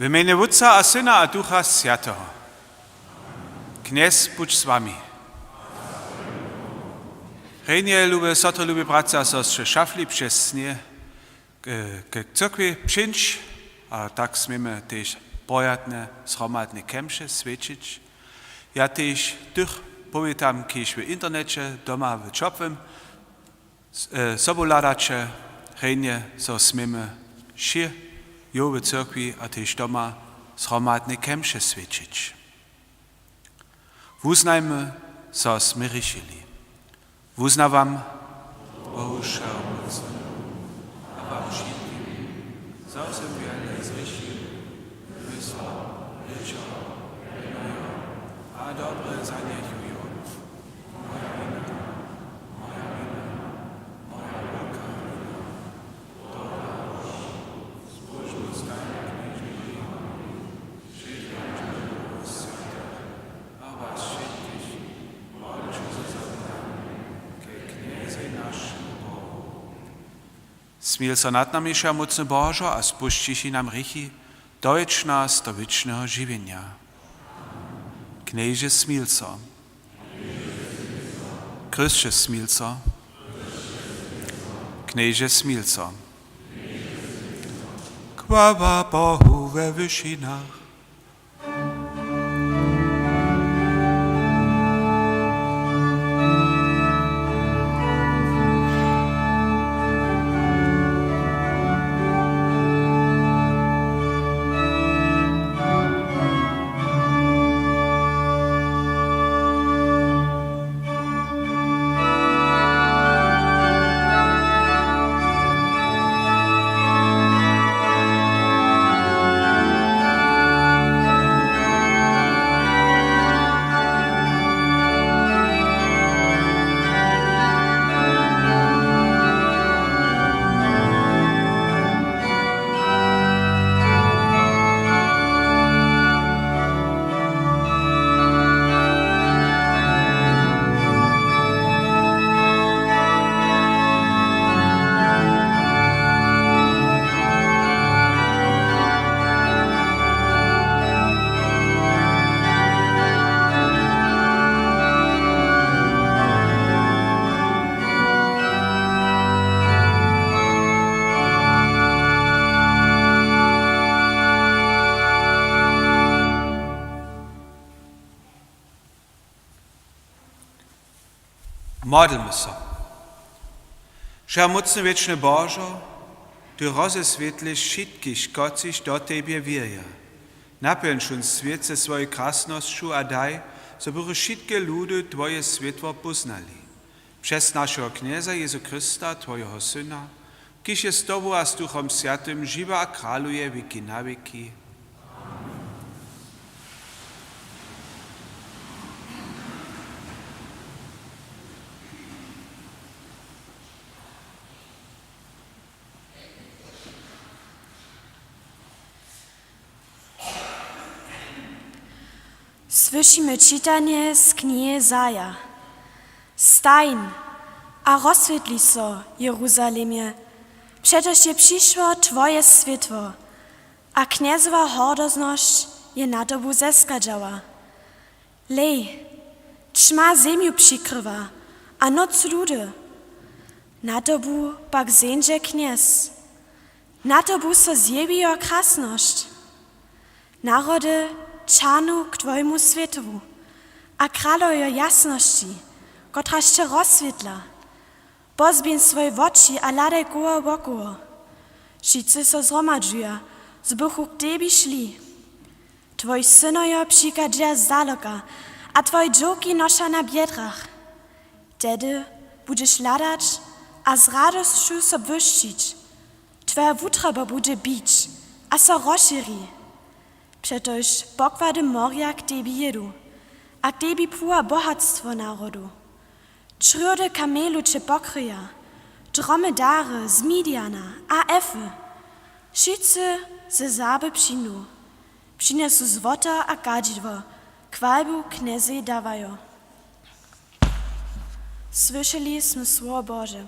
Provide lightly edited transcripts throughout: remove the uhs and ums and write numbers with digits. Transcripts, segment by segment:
W imieniu Ojca a Syna a Ducha Świętego. Kniez buď z wami. Rejnie lube sotry, lube bracia a sostry, szafli przesnie k cyrkwi przyjść, a tak smiemy też pojatne, schromadne kemsze świecić. Ja też tych powitam, kiedyś w internecie, doma w czopwym, soboladacze, rejnie so smiemy się, jo w cyrkwi, a też doma schromadne kemsze świecić. Uznajmy, co smyryщili. Uznawam, Bohuša mocno, a wam všetkým, co sem wiele zryщil, myslo, ryczo, renojo, a dobre zaniechują. Moja wina, moja wielka wina, dobra zbożność Tania knieżni, żywią Ciebie świętych, a was wszystkich, walczy ze zabrami, ke kniezy naszym Bohu. Smil so nad nami, mocny Boże, a spuściš nam rychy, dojdź nas do wiecznego żywienia. Knieże smil so. Krzyście smil so. Knieże smil so. Chwała Bohu we wyżynach. Modlmy se. Mocny wieczny Boże, Ty rozeswietlisz wszystkich, kociś do Tebie wierzą. Napełnisz uns świat ze swojej krasnością, a daj, żeby wszystkie ludy Twoje światło poznali. Przez naszego knieza Jezu Chrysta, Twojego Syna, kiż jest z Tobą a z Duchem Świętym, żywa a króluje wieki na wieki. Słyszymy czytanie z knihy Izaja. Stań, a rozswietli so, Jeruzalemie, przecież je przyszło Twoje światło, a kniezowa hordozność je na Tobą zeskadzała. Lej, ćma ziemiu przykrywa, a noc ludy. Na Tobą pak zędzie kniez, na Tobą so zjebiła krasność. Narody czanu k Twojemu światłu, a kralojo jasności, kotraż Cię rozswietla. Pozbień swoje oczy, a ladaj koło wokoło. Wszyscy so zhromadžuja, zbychu k Tebi szli. Twoi synojo przykadzia z daleka, a Twoje dżoki nosza na biedrach. Tedy budziesz ladać, a z radością so wyścić. Twoja wutraba bude bić, a so rozšíri. Przetoż pokłady morja k Tebi jedu, a k Tebi pływa bohactwo narodu. Črjode kamelu Cię pokryja, dromedary z Midiana, a Efy. Wszyscy ze zaby przyniesu złota a kadzidło, kwalbu kniezy dawają. Słyszeliśmy Słowo Boże.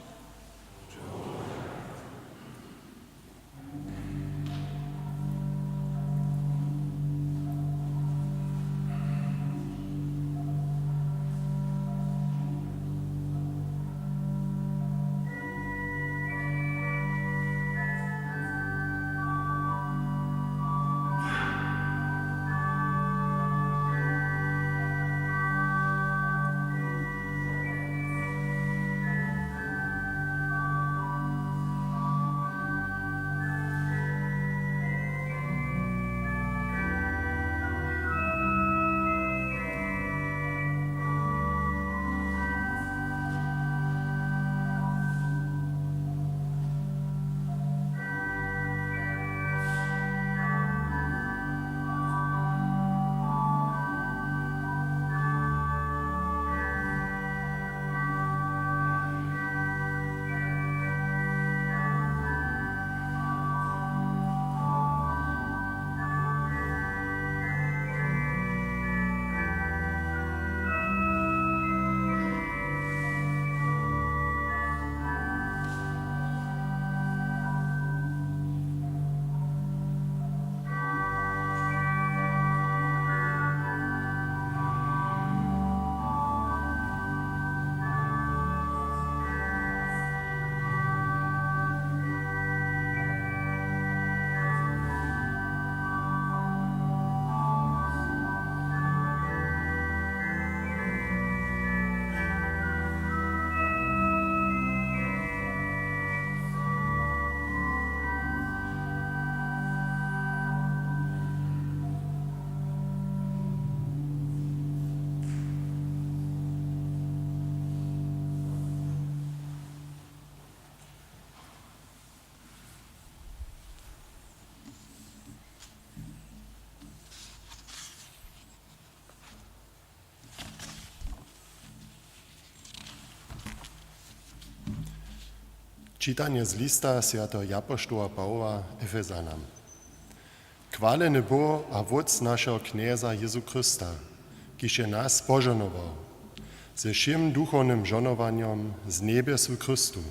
Čitanje z lista svätého apoštola Pavla Efezanom. Chválený Boh a Vůdc našeho knieza Jezu Krista, kiž je nás poženoval, ze vším duchovným žonovaním z nebiesu Kristu.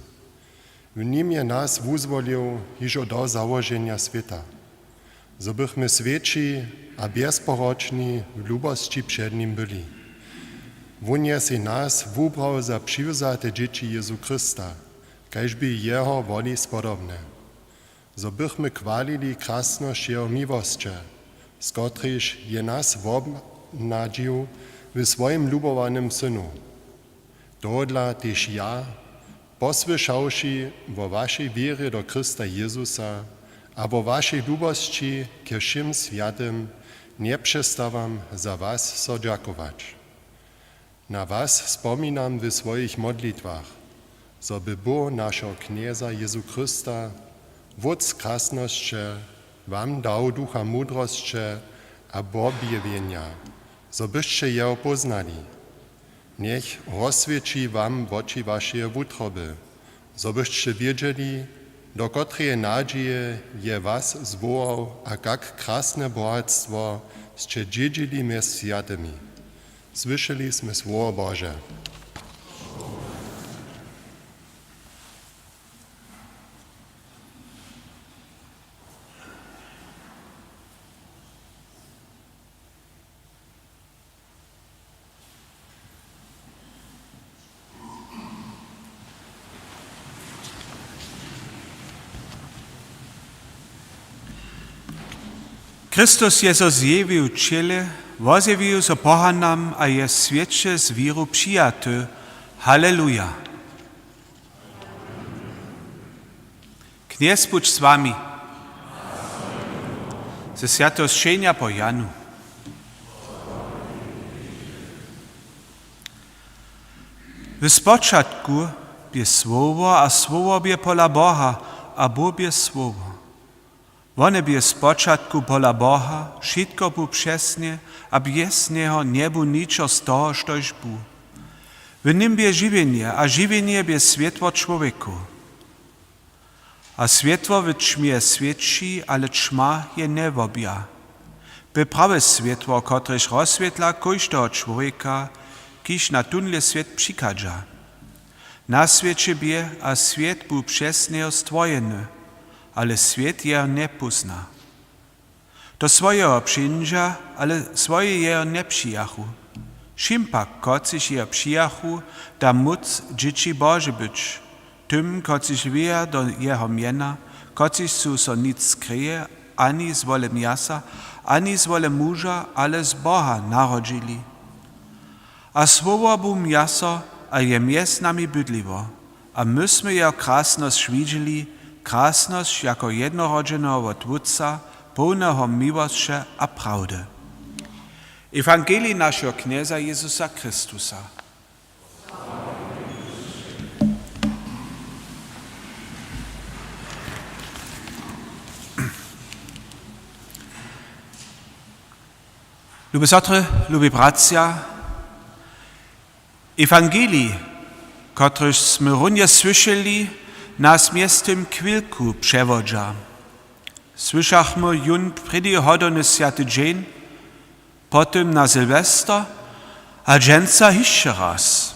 V ním je nás vyzvolil již od założenia sveta, zo bychmy svědčí a bezporoční v ljubosti před ním byli. On je si nás vybral za přivzaté děti Jezu Krista, kaž by jeho voli spodobne. Zo bychmy chválili krásność jeho miłosće, z kotryž je nas obnadžił w swoim lubowanym Synu. Tohodla tyž ja, posłyszawszy o waszej wierze do Krista Jezusa a o waszej lubości ke všim światym, nie przestawam za was so dziakować. Na was wspominam w swoich modlitwach, zo by Bóg naszego knieza Jezu Krista, Wódz krásnosti, wam dał ducha mądrości a objawienia, zo byście jeho poznali. Niech rozswieci wam oczy waszej wutroby, zo byście wiedzieli, do której nadzieje je was zwołał, a jak krasne bogactwo ste dziedzili między światymi. Słyszeliśmy słowo Boże. Chrystus je so zjewił ciele, wozjewił so pohanam, a je świecie z wiru przyjaty. Halleluja. Kniez buď z wami. Ze światostrzenia po Janu. W spoczatku bie słowo, a słowo bie pola Boha, a Bóg bie słowo. One bie spočatku pola Boha, všetko bu přesne, a bez neho nebu ničo z toho, štož bu. V nim bie živienie, a živienie bie svetlo človeku. A svetlo v čmie svedčí, ale čma je nevobja. Be prawe svetlo, kotrež rozsvetla kojštého človeka, kiž na tunle svet přikadža. Na svete bie, a svet bu přesneho stvojený, ale svět jeho nepozná. Do svojho přijíždža, ale svoje jeho nepřijachu. Šimpak, kociž jeho přijachu, da moc děti Bože byč. Tym, kociž věja do jeho měna, kociž su so nic skryje, ani z vole mjasa, ani z vole muža, ale z Boha narodžili. A svovo bu mjaso, a je mjez nami bydlivo. A my sme jeho krásnosť švidžili, krásnosť jako jednorodženého od Vůdca, plného milosti a pravdy. Evangelii našeho knieza Jezusa Kristusa. Lubi sotry, lubi bracia, Evangelii, któreż sme runje słyszeli, nas miestem chwilku przewodza. Słyszachmy jun pridi hodony światy dzień, potem na Sylwester, a dżęca jeszcze raz.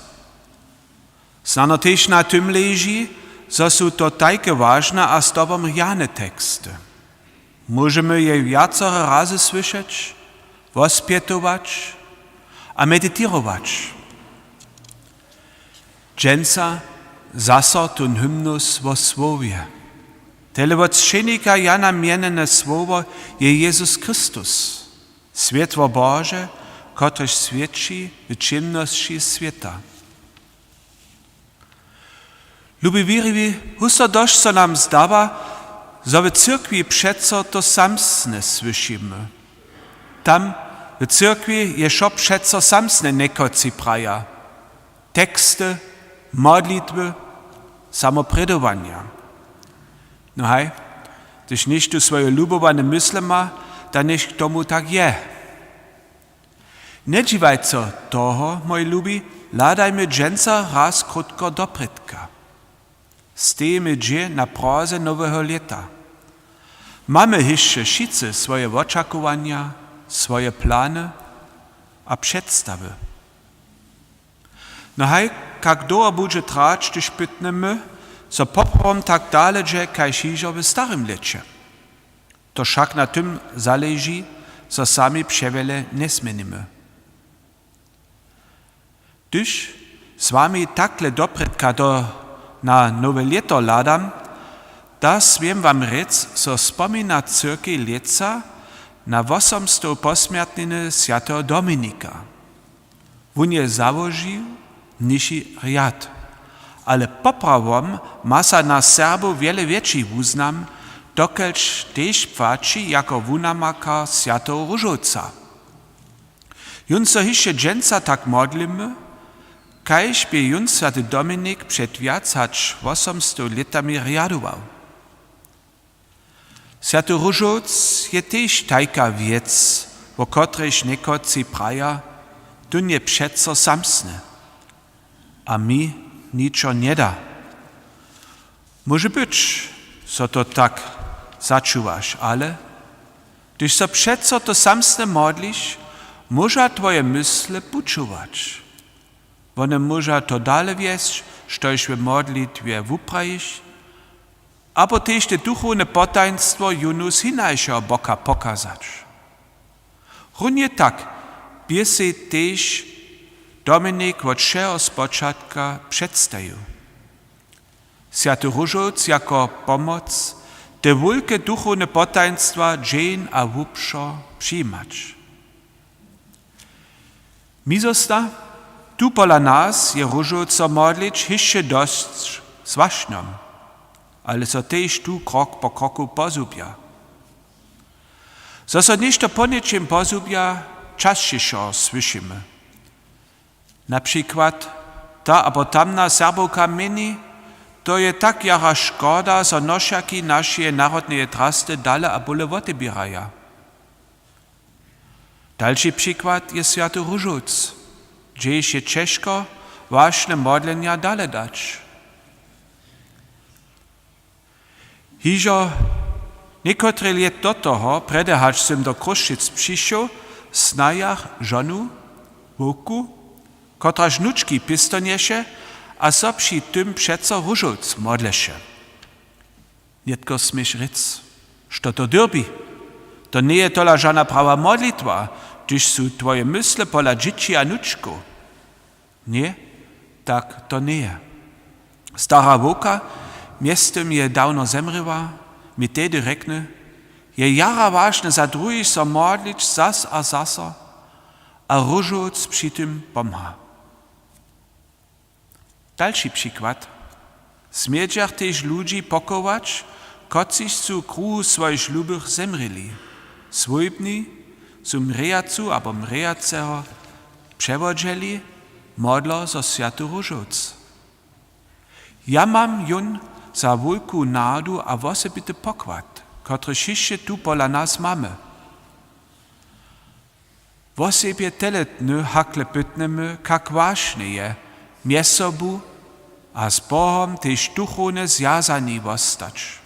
Znano też na tym leży, że są to takie ważne a z tobą jane teksty. Możemy je wiacore razy słyszeć, wospietować a medytować. Dżęca zaso tun hymnus wo słowie. Tele od szczenika Jana mienene słowo je Jezus Chrystus, światło Boże, kotreż świeci w czynności świata. Lubi wierowi, husto dość co nam zdawa, że w cyrkwi przeco to samsne słyszymy. Tam w cyrkwi jeszcze przeco samsne nekoci praja. Teksty, modlitwy, samopredowania. No hej, gdyż niż tu swoje lubowane myśli ma, to niż tomu tak je. Nie dziwajco toho, moi lubi, ladajmy dżęca raz krótko do prytka. Stajemy gdzie na proze nowego lata. Mamy jeszcze wszyscy swoje oczekiwania, swoje plany a przedstawy. No hej, jak długo będzie trwać, gdyż pytnemy, so poprom tak dalece, kaj hižo w starym lecie. To však na tym zależy, so sami przewiele nie zmienimy. Gdyż z wami takle dopredka na nowe leto ladam, da swiem wam rec, so spomina cyrkej leca na 800 posmiertniny świętego Dominika. Wun je założył niži riad, ale poprawom ma sa na Serbów wiele większy uznam, dokelž tež płaci jako wunamaka świętego Różowca. Jun so hišće dženca tak modlimy, kajž by jun święty Dominik przed wiac hač 800 letami riadował. Święty Różowiec je tež tajka wiec, o kotrež nekoci praja, tu nie přeco samsne, a mi niczo nie da. Może być, so to tak začuwaš, ale když so přeco to samsne modliš, może twoje mysle počuwać. One może to dalej wieść, štož w modlitwie wuprajiš, abo tež te duchovne potajnstvo junus hinajšeho Boka pokazać. Runje tak, by se tež Dominik od všeho spočatka předstajú. Święty Różowiec jako pomoc te wielkie duchowne potajnstwa dżeń a wupszo przyjmać. Mi zosta, tu pola nas je Różowca modlić hišće dość zwaśnom, ale so tež tu krok po kroku pozubja. So ništo po ničem pozubja, čašćišo slyšimy. Na przykład ta abo tamna Serbowka meni, to je tak jara škoda, so nošaki naše narodne trasty dale a bole odbieraja. Dalszy przykład je Święty Różowiec, gdzie je ciężko ważne modlenia dale dać. Hižo niekotre let do toho, prede hač sem do Kruščic přišel, snajach žonu, Vuku, kotra žnučki pistonieše, a so při tym přeco Różowiec modleše. Netko smiš rec, što to dyrbi? To nie je tola žana prawa modlitwa, gdyż su twoje mysle pola dzieci a nučku. Nie, tak to nie je. Stara Vuka miestem je dawno zemrywa, mi tedy rekne, je jara ważne za drugich so modlić zas a zaso, a Różowiec przy tym pomha. Dalszy przykład. Smiedziach też ludzi pokować, kociś su kruhu swoich ślubych zemryli. Swójbni su mrejacu abo mrejaceho przewodzeli, modlo zo Święty Różowiec. Ja mam jun za wielku nadu a osobity pokład, który hišće tu pola nas mamy. W osobie teletny hakle pytnemy, jak ważne je miesobu a z Bohom też duchowne zjazani wostać.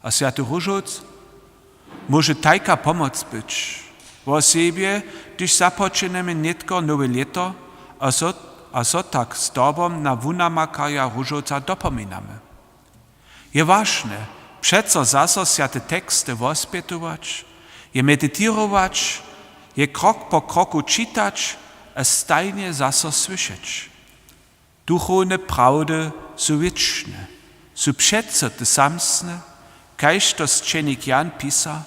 A Święty Różowiec może tajka pomoc być. W osobie, gdyż zapoczynamy netko nowe leto, a so tak z Tobą na wunamakaja Różowca dopominamy. Je ważne, przeco zaso święte teksty wospětować, je medytować, je krok po kroku czytać, a stajnie zaso słyszeć. Duchowne prawdy su wieczne, su przeco te samsne, kajż to zczenik Jan pisa,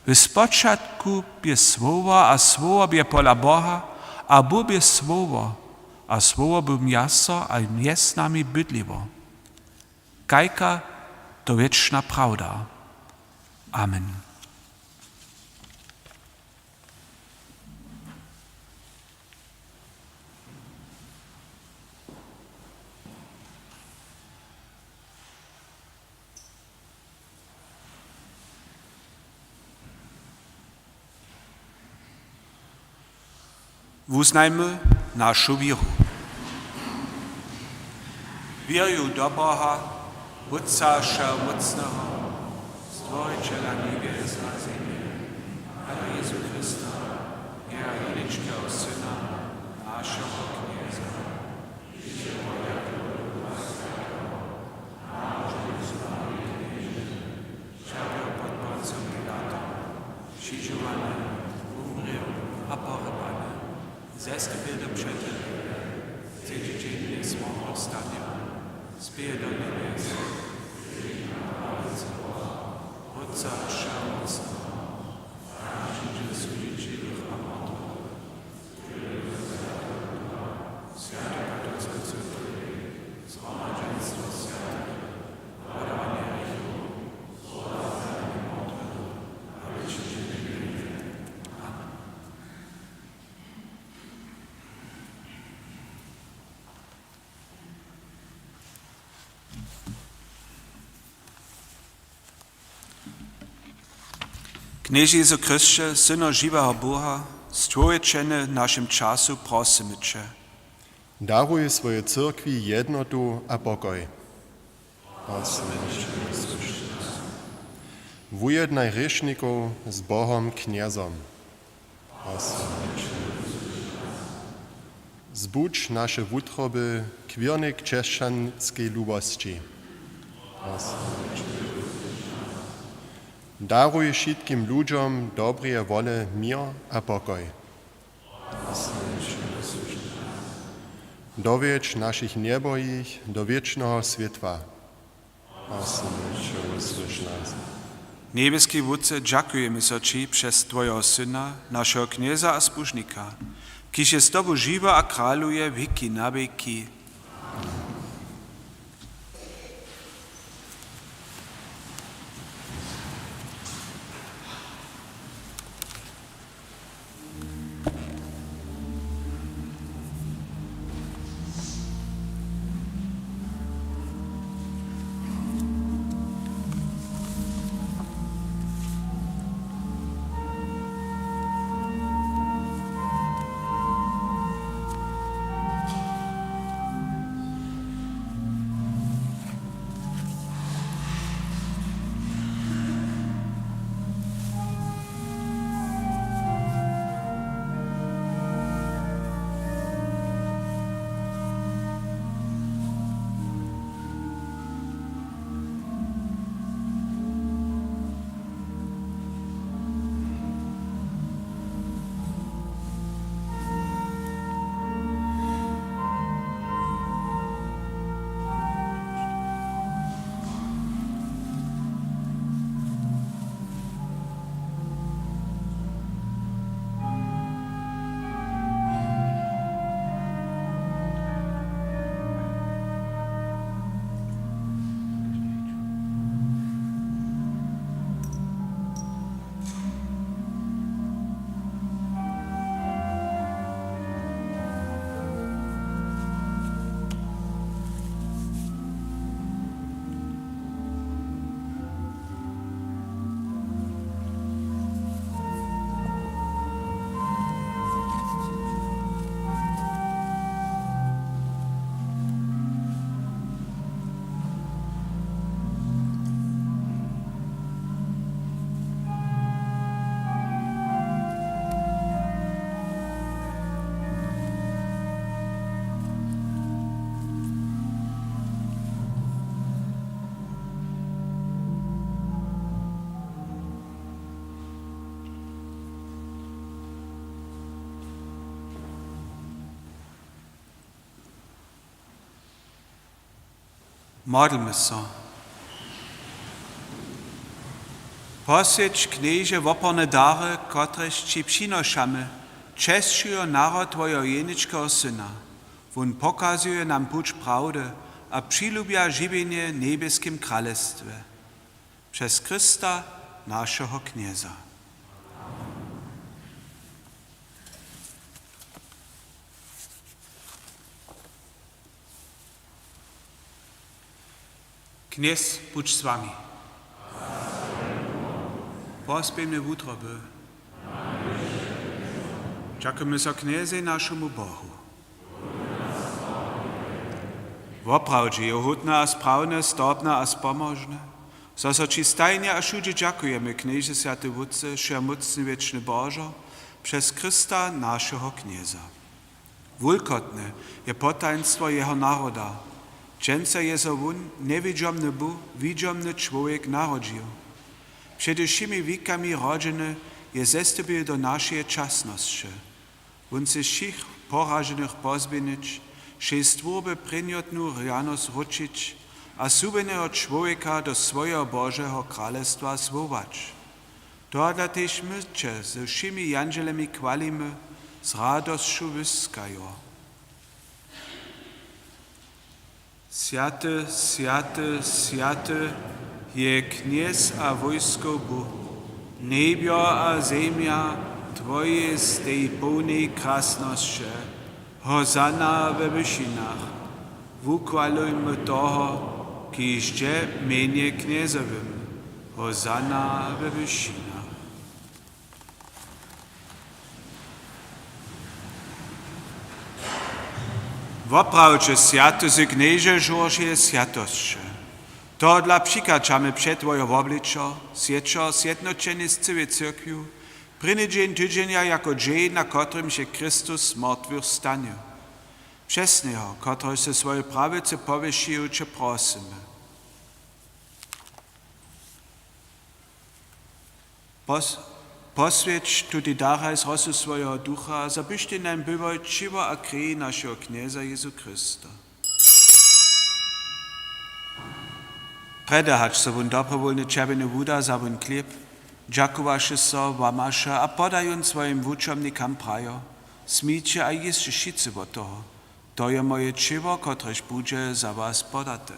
w spoczatku bie słowa, a słowo bie pola Boha, a Bóg bie słowo, a słowo bie miasto, a jest nami bydliwo. Kajka to wieczna prawda. Amen. Uznajmy naszą wierę. Вірю до Бога, Отця Всемогутнього, Створителя небес на землі, а до Ісуса Христа, Його єдинородного Сина, нашого Князя, Шичуване, умрів, а погребане, заступив до пшети, третій день не змог встати, спів до небес, Отця Всемогутнього, Життя судячих аматов, Святого Отця Святого, згромадженство святих, дарування гріхів, Knieže Jezu Chryście, Syno żywego Boha, Stwóriciele naszym czasu prosimy Cię. Daruj swojej cyrkwi jednotu a pokoj. Wujednaj hriešnikov z Bohom kniazom. Zbudź nasze wutroby k wiernej krzeszczanskiej lubości. Daruj wszystkim ludziom dobrej wole, mir a pokoj. Dowiedź naszych niebojich do wiecznego światła. Niebeski Wódce, dziękujemy za Ci przez Twojego Syna, naszego Knieza a Zbużnika, kiż jest z Tobą żywa a kraluje wieki na wieki. Modlmy se. Posjedź, knieże, woporne dary, kotreż Ci przynoszamy, czeszczują naród Twojego jeniczego Syna. Won pokazuje nam puć prawdy, a przylubia żywienie niebieskim królestwie. Przez Chrysta, naszego Knieza. Kniez, buď s vami. Pospejme v útrobe. Ďakujeme za knieze našemu Bohu. Woprawdźe je hutne a sprawne, stopne a spomożne. So so ci stajnie a všude dziękujemy, Knieże Święty Wódce, Wszechmocny Wieczny Bożo, przez Chrysta naszego Knieza. Wulkotne je potajnstwo Jeho naroda. Dżęca je so wun niewidziomny Bóg, widziomny człowiek narodził. Przed wszymi wiekami rodzony je zestawił do naszej czasności. Wun se všich poražených pozbinić, še stvorbe prinjotnu rjanost ručić, a subeného człowieka do swojego Bożego Królestwa swować. Tohle tež myče ze všymi janželemi chvalimy, z radosću wyskają. Święty, święty, święty je kniez a wojsko Bóg. Niebio a ziemia Twoje z tej pełnej krasności. Hosanna we wyżynach. Wuchwalujmy toho, kiž je menie kniezowym. Hosanna we wyżynach. Woprawdźe święty z knieże żoržie świętości. To dla přikačamy przed Twoje obliczo, świeczo zjednoczenie z całej cyrkwiu, pryny tydzienia jako dzień, na którym się Chrystus mrtwych stanie. Przez Niego, który se swoje prawice powysił, Cię prosimy. Posvěć tudy daraj z rosu svojho ducha, zabyś Ty nam bywał čivo a krwi naszego Knieza Jezu Chrysta. Predahać se wun dobrowolny czerwony wuda za wun chleb, dziakowaše so, łamaše a podajuň svojim wučomnikam prajo, smíče a ješće šice od toho. To je moje čivo, kotrež bude za vás podate.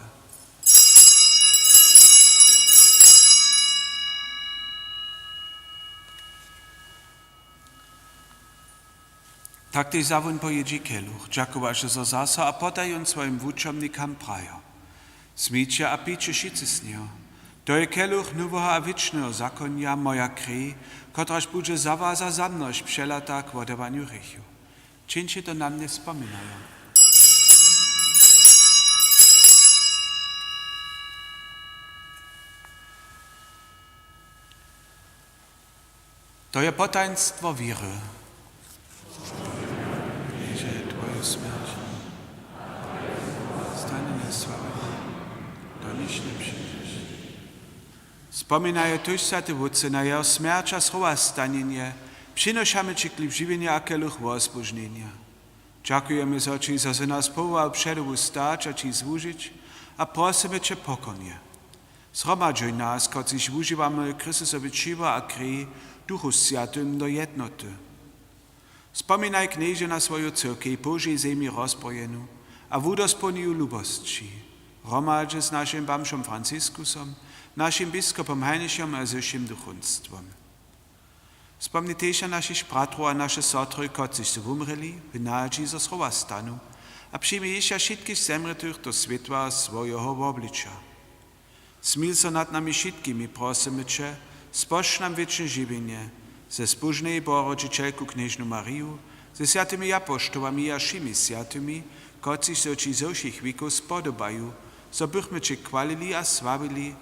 Tak ty zawun pojedzi keluch, dziakowaše so zasa a podajuň svojim wučomnikam prajo. Smíče a píče šice s něho. To je keluch nowego a wiecznego zakonia, moja krwi, kotraż będzie za was a za mnoś przelata k wodowaniu rychu. Czyńcie to na mnie wspominają. To je potajnstwo wiry. Jeże Twoja śmierć, stanie niesławy, do niż nie przyjdziesz. Wspominają tuż Święty Wódce na Jeho śmierć a zrówastanienie, przynoszamy Ci chleb żywienia a keluch wozbużnienia. Dziękujemy za Ci, że si nas powołał przedu stać a Ci służyć, a prosimy Cię pokornie. Zhromadźuj nas, kociś używamy Chrystusowi čiva a krwi, Duchu Świętym do jednoty. Wspominaj knieże na swoją cyrkę, Bożej ziemi rozbrojeną, a wudospełnił lubości. Hromadźe z naszym bamszom Franciskusem, naszym biskupom Heinrichom a zeszym duchunstwom. Wspomnij też na naszych bratrów a nasze sotry, kociś się umreli, wynadzi ze zrówastanu, a przyjmij jeszcze wszystkich zemretych do światła swojego oblicza. Smil so nad nami wszystkimi, prosimy Cię, spoż nam wieczne żywienie, ze zbożnej Borodzicielku Knieżną Mariu, ze świętymi apostołami a wszymi świętymi, kociś się Ci z oszych wieków spodobają, so bychmy Cię chwalili a sławili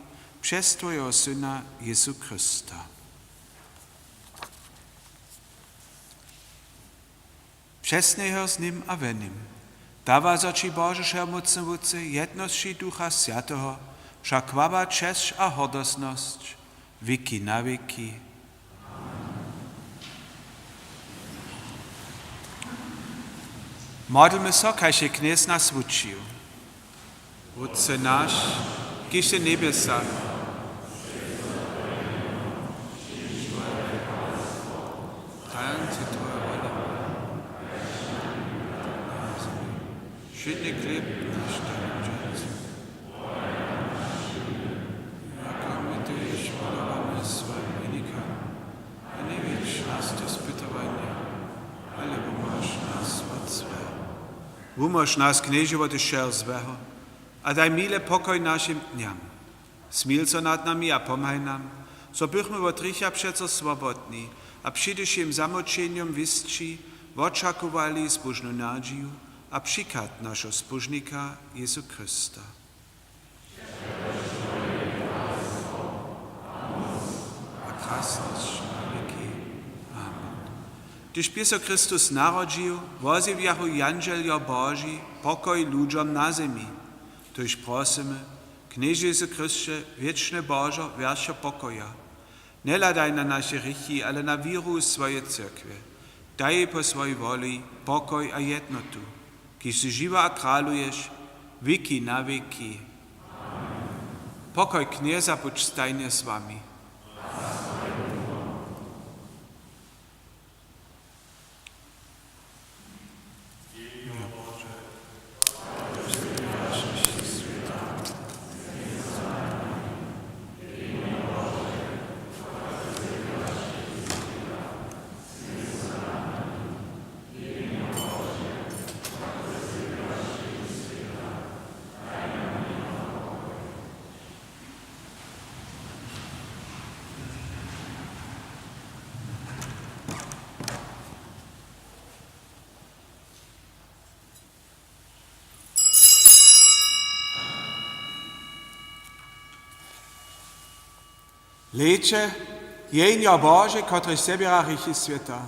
przez Twojego Syna Jezu Chrysta. Przez Niego z Nim a we Nim. Dawa za Ci Boże Wszechmocny Wódce, jedności Ducha Świętego, wszak chwała, cześć a hodosność, wieki na wieki. Modlmy so, kaj się Kniez nas uczył. Wódce nasz, kiś w niebiesach, Świetny chleb nasz daj, jako my też podawamy swoim wynikom, a nie wiedz nas do spytowania, ale umarz nas od złego. Umarz nas, knieże, od złego, a daj mile pokoj naszym dniom. Smil so nad nami a pomhaj nam, so bychmy od rycha przeco swobodni, a przede wszystkim zamoczeniom wistci, oczakowali zbożną nadzieję, a přikat našeho Zbožníka Jezu Krista. A krásnost věky. Amen. Když Píso Kristus narodil, vozil jako Janžel Boží pokoj ľuďom na zemi. Tož prosíme, Knieže Jezu Kriste, wieczne Boże, wiersza pokoja. Nie ladaj na nasze grzechy, ale na wiru swojej cyrkwy. Daj po swojej woli pokoj a jednotu, kiż ty żywa a kralujesz, wieki na wieki. Pokoj knieza buď stajnie z wami. Leče, jenja Bože, kotry sebira richy sveta.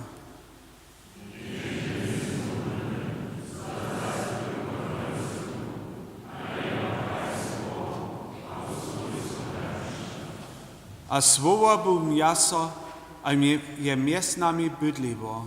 A słowo był miasto, a je mies nami bydliwo.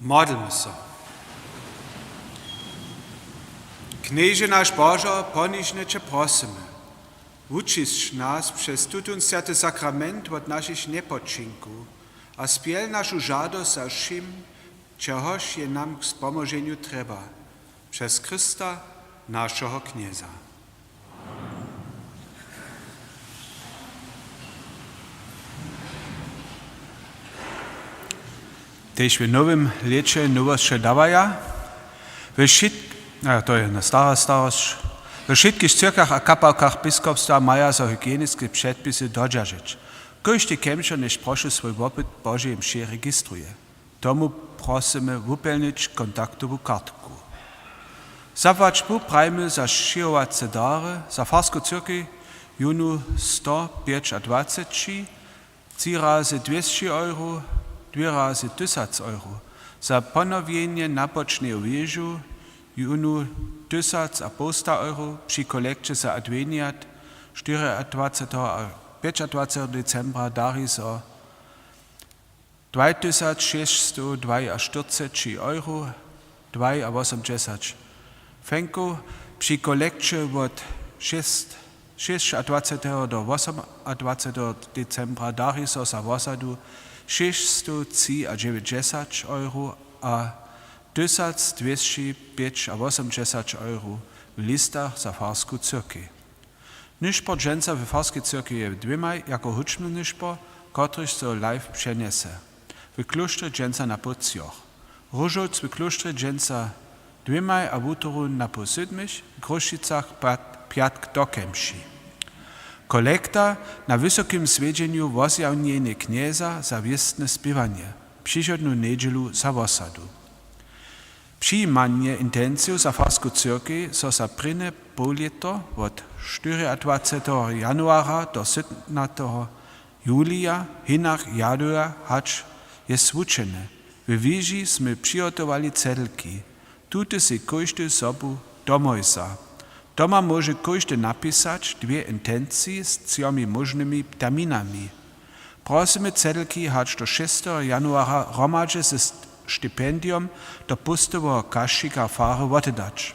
Modlmy se. Knieže naš Božo, ponižne Cię prosimy. Uczysz nas przez tutun święty sakrament od naszych niepoczynków, a spiel naszą żadość za wszym, czegoś je nam k spomożeniu trzeba, przez Chrysta, naszego Knieza. Też w nowym lecie nowość dawaja, to je na starość, we wszystkich cyrkach a kapałkach biskupstwa mają za hygieniczne przepisy dodrżać. Każdy kemszer niż prosi swój opyt Bożej mszy rejestruje. Tomu prosimy wypełnić kontaktową kartku. Zawać prajmy za szyjowace dary, za farską cyrkę junu 125, 3 razy 200 euro, 2 razy 1000 euro. Za ponowienie nabocznego wieżu junu 1100 euro, przy kolekcie za adveniat 24 a 25 decembra dari za 2642 euro, 2,80 fenku, przy kolekcie od 26 do 28 decembra dari za wasadu 690 euro a 1285 euro w listach za farską cyrkę. Nyszpor dżęca w farskiej cyrkwi je dwiema jako huczny nyszpor, kotryż so live przeniese. W klusztrze dżęca na po cioch. Różoc w klusztrze dżęca dwiema a wutoru na po sydmyś, w Gruszicach piatk do kemši. Kolekta na wysokim swiedzieniu wozjawnienie knieza za wiestne śpiewanie, przychodną niedzielu za wasadu. Przyjmanie intencją za farską cyrkę so za pryne polieto od 24 januara do 17 julia hinach jadua hacz jest zwuczene. W wieży sme przygotowali cedelki. Tute si każdy sobu domojsa. Doma może każdy napisać dwie intencje z trzema możnymi terminami. Prosimy cedelki hacz do 6 januara romadze ze stypendium do pustowego kaszika fary wotedać.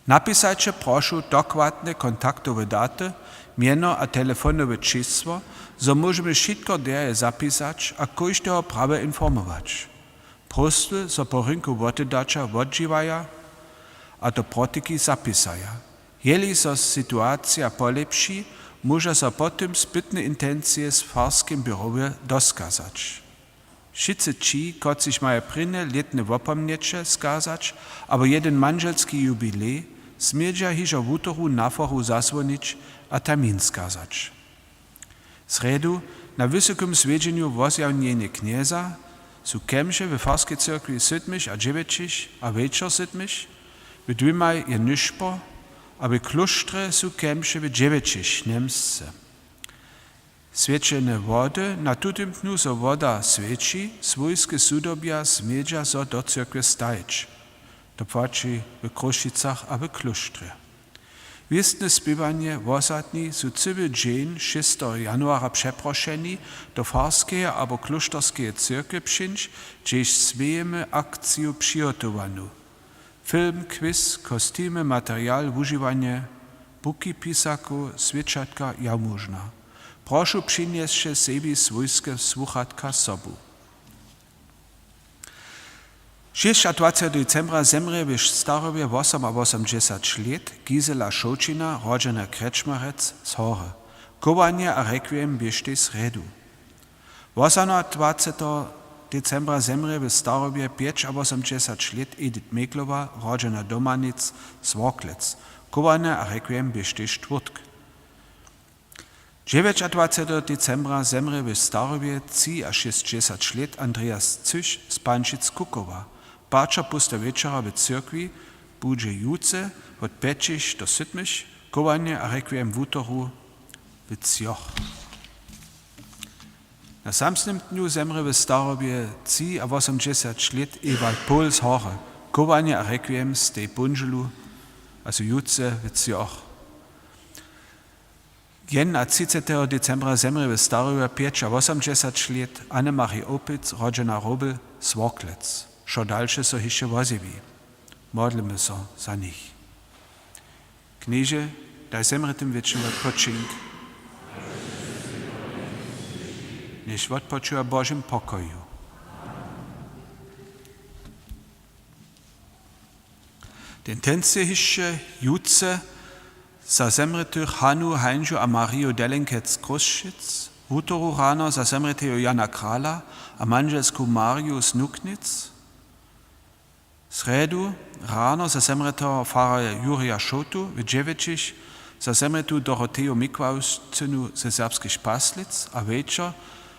Napisajcie proszę dokładne kontaktowe daty, miano a telefonowe čísło, so możemy wszystko derje zapisać a każdego prawie informować. Proste so po rynku wotedacza odżywaja, a do protyki zapisaja. Jeli so sytuacja polepszy, może so potem zbytne intencje z farskim biurowie doskazać. Wszyscy ci, kociś mają pryne letne wopomniecie skazać, aber jeden manželski jubilej, smieđa hižo wutoru naforu zasłonić a termin skazać. Sredu na wysokim swiedzieniu wozjawnienie knieza su kemše w farskiej cyrkwi 7 a 9 a wieczor 7, w dwimaj je nyszpo, a w klusztrze su kemše w 9 niemsce. Świeczene wody na tutym dniu so woda świeci, swojskie sudobia smieđa so do cyrkwi stajć. To płaci w Gruszicach a w klusztrze. Wiestne śpiewanie wosadni su cywy dzień 6 januara przeproszeni do farskiej albo klusztorskiej cyrkwi przyjść, gdzieś swojemy akcję przygotowanu. Film, quiz, kostymy, materiał, używanie, buki, pisaku, świeczatka, jałmużna. Proszę przynieść sobie swojskie słuchatka sobu. 26 decembra zemrze w Starowie 88 lat Gisela Šočina, rodzena Krečmarec z Hory. Kowanie a requiem biešte sredu. 28 decembra zemrze w Starowie 85 lat Edith Meklova, rodzena Domanic z Worklec. Kowanie a requiem biešte czwartk. 29 decembra zemrze w Starowie 60 lat Andreas Zych z Pančic Kukowa. Bacza pusta wieczora w cyrkwi budzie juce od 5 do 7, kowanie a requiem wutoru w Cjoch. Na samym dniu zemrze w Starowie 80 lat Ewald Pohl z Hory, kowanie a requiem z tej bunżelu, also juce w Cjoch. Jen a 30 decembra zemrze w Starowie 85 lat Annemarie Opitz, rodzena Robel svoklec, šo dalše so hiše vozivi. Modlimy se za nich. Knieże, daj zemretym wieczny odpoczynk. Niech odpoczywa Bożym pokoju. Den tense hisze jutce za zemretych Hanu, Heinju a Mario Delenkec Kruszczyc, utoru rano za zemretego Jana Krala a manželsku Mariu Snuknic, sredu rano za zemretego fara Jurija Šotu, w dziewięciś za zemretu Doroteju Mikłauszczynu ze serbskich Paslic, a wieczor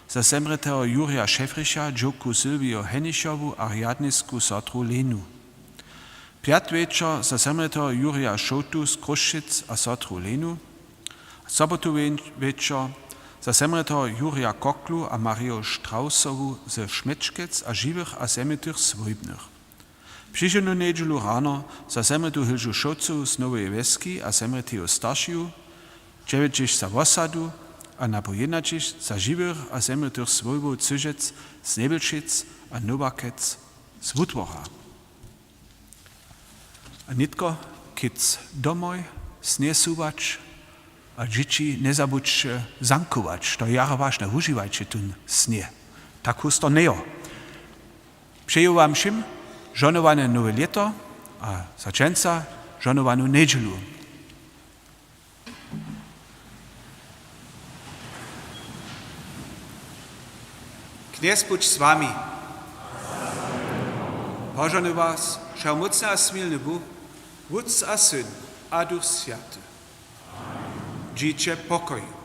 za zemretego Jurija Šefriša, dżoku Sylwio Heniszowu a riadnisku Sotru Lenu. Piat wieczor za zemretego Jurija Šotu z Kruszczyc a Sotru Lenu, sobotu wieczor za zemretego Jurija Koklu a Mariu Strausowu ze Šmečkec a żywych a zemitych swojbnych. Przyszłą niedzielu rano za zemretu Hilžu Šocu z Nowej Wieski a zemretego Staršiu, dziewięciś za Wosadu a na pojednačiš za żywych a zemretych swojbów Cyżec z Nebelšic a Nowakec z Wutwocha. A nitko, kic domoj, sniesuwać, a dzieci nie zabudźcie zankować, to jara ważne, używajcie ten snie. Tak husto neo. Przeję wam všim żonowane nowe lato, a začenca żonowaną niedzielu. Kněz buď s vámi. Požehnej vás, všeomocný a smilný Bůh, Otec a Syn a Duch Svatý. Žijte pokoju.